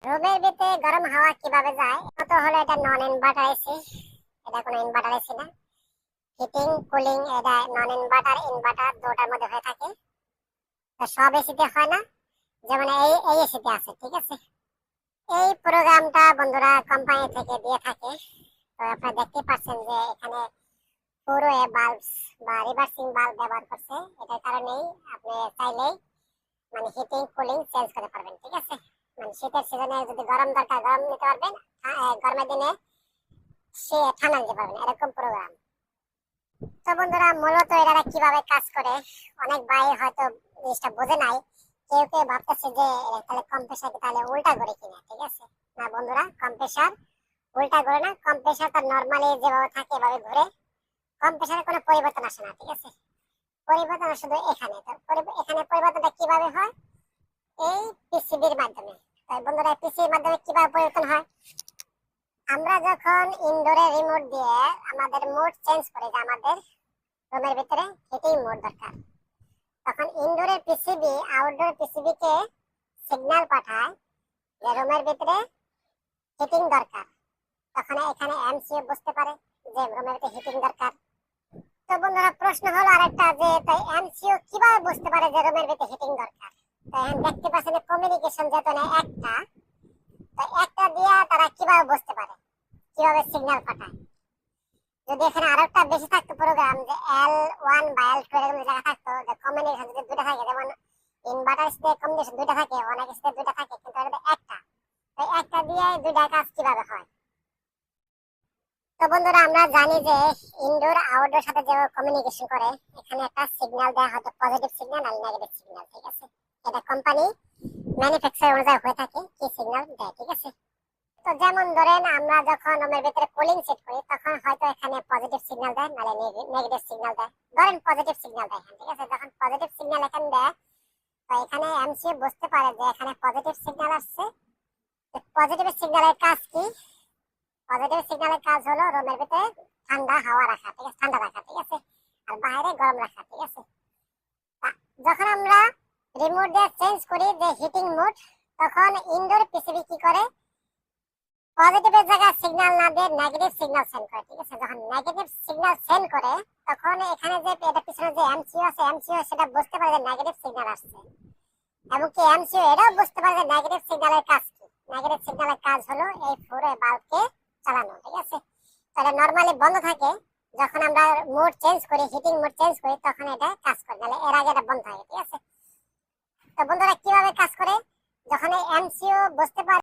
রুমের ভিতরে গরম হাওয়া কিভাবে যায়? তো হলো এটা নন ইনভার্টার এসি, এটা কোনো ইনভার্টার এসি না। হিটিং কুলিং এটা নন ইনভার্টার ইনভার্টার দুটার মধ্যে হয়ে থাকে। তো সব এসিতে হয় না, যেমন এই এসিতে আছে, ঠিক আছে। এই প্রোগ্রামটা বন্ধুরা কোম্পানি থেকে দিয়ে থাকে। তো আপনারা দেখতে পাচ্ছেন যে এখানে পুরো বাল্বস বা রিভার্সিং বাল্ব ব্যবহার করছে। এটার কারণেই আপনি চাইলেই মানে হিটিং কুলিং চেঞ্জ করতে পারবেন, ঠিক আছে। মানে শীতের সিজনে যদি গরম দরকার গরম নিতে পারবেন, গরমের দিনে সে ঠান্ডা নিতে পারবেন, এরকম প্রোগ্রাম। তো বন্ধুরা মূলত এরা কিভাবে কাজ করে অনেক ভাই হয়তো জিনিসটা বোঝে নাই। কেউ কেউ ভাবতেছে যে তাহলে কম্প্রেসার তাহলে উল্টা করে কিনা, ঠিক আছে। না বন্ধুরা, কম্প্রেসার উল্টা করে না, কম্প্রেসার তো নরমালি যেভাবে থাকে এভাবে ঘুরে। কম্প্রেসারে কোনো পরিবর্তন আসে না, ঠিক আছে। পরিবর্তন শুধু এখানে। তো এখানে পরিবর্তনটা কিভাবে হয়? এই পিসিবির মাধ্যমে। তাই বন্ধুরা পিসিবির মাধ্যমে কিভাবে পরিবর্তন হয়? আমরা যখন ইনডোরে রিমোট দিয়ে আমাদের মোড চেঞ্জ করি, যে আমাদের রুমের ভিতরে হিটিং মোড দরকার, তখন ইনডোরের পিসিবি আউটডোর পিসিবি কে সিগন্যাল পাঠায় যে রুমের ভিতরে হিটিং দরকার। তখন এখানে এমসিও বুঝতে পারে যে রুমের ভিতরে হিটিং দরকার। তো বন্ধুরা প্রশ্ন হলো আরেকটা, যে তাই এমসিও কিভাবে বুঝতে পারে যে রুমের ভিতরে হিটিং দরকার? তো এখন দেখতে পাচ্ছেন কমিউনিকেশন যেহেতু না একটা, তো একটা দিয়ে তারা কিভাবে বুঝতে পারে, কিভাবে সিগন্যাল পাঠায়? যদি এখানে আরেকটা বেশি থাকতো প্রোগ্রাম, যে L1 বা L2 এরকম লেখা থাকতো, যে কম্বিনেশন যদি দুটো থাকে, যেমন ইনভার্টার স্টেট কম্বিনেশন দুটো থাকে, অনেক স্টেট দুটো থাকে, কিন্তু এটা একটা। তো একটা দিয়ে দুইটা কাজ কিভাবে হয়? তো বন্ধুরা আমরা জানি যে ইনডোর আউটডোর সাথে যে কমিউনিকেশন করে, এখানে একটা সিগন্যাল দেয়, হয়তো পজিটিভ সিগন্যাল আর নেগেটিভ সিগন্যাল, ঠিক আছে। এটা কোম্পানি ম্যানুফ্যাকচার অনুযায়ী হয়ে থাকে কি সিগন্যাল দেয়, ঠিক আছে। তো যেমন ধরেন আমরা যখন রুমের ভিতরে কুলিং সেট করি, তখন হয়তো এখানে পজিটিভ সিগন্যাল দেয়, নালে নেগেটিভ সিগন্যাল দেয়। ধরেন পজিটিভ সিগন্যাল দেয়, ঠিক আছে। যখন পজিটিভ সিগন্যাল এখানে দেয়, তো এখানে এমসিও বুঝতে পারে যে এখানে পজিটিভ সিগন্যাল আসছে। পজিটিভ সিগন্যালের কাজ কি? পজিটিভ সিগন্যালের কাজ হলো রুমের ভিতরে ঠান্ডা হাওয়া রাখা, ঠিক আছে, ঠান্ডা রাখা, ঠিক আছে, আর বাইরে গরম রাখা, ঠিক আছে। যখন আমরা রিমোট দিয়ে চেঞ্জ করি যে হিটিং মোড, তখন ইনডোর পিসিবি কি করে? পজিটিভের জায়গায় সিগন্যাল না দিয়ে নেগেটিভ সিগন্যাল সেন্ড করে, ঠিক আছে। যখন নেগেটিভ সিগন্যাল সেন্ড করে, তখন এখানে যে এটা পিছনে যে এমসিও আছে, এমসিও সেটা বুঝতে পারে যে নেগেটিভ সিগন্যাল আসছে, এবং কি এমসিও এটাও বুঝতে পারে যে নেগেটিভ সিগন্যালের কাজ কি। নেগেটিভ সিগন্যালের কাজ হলো এই পুরো বাল্বকে চালানো, ঠিক আছে। তাহলে নরমালি বন্ধ থাকে, যখন আমরা মোড চেঞ্জ করি, হিটিং মোড চেঞ্জ করি, তখন এটা কাজ করে, নাহলে এর আগে এটা বন্ধ থাকে, ঠিক আছে। তো বন্ধুরা কিভাবে কাজ করে? যখন এই এমসিও বুঝতে পারে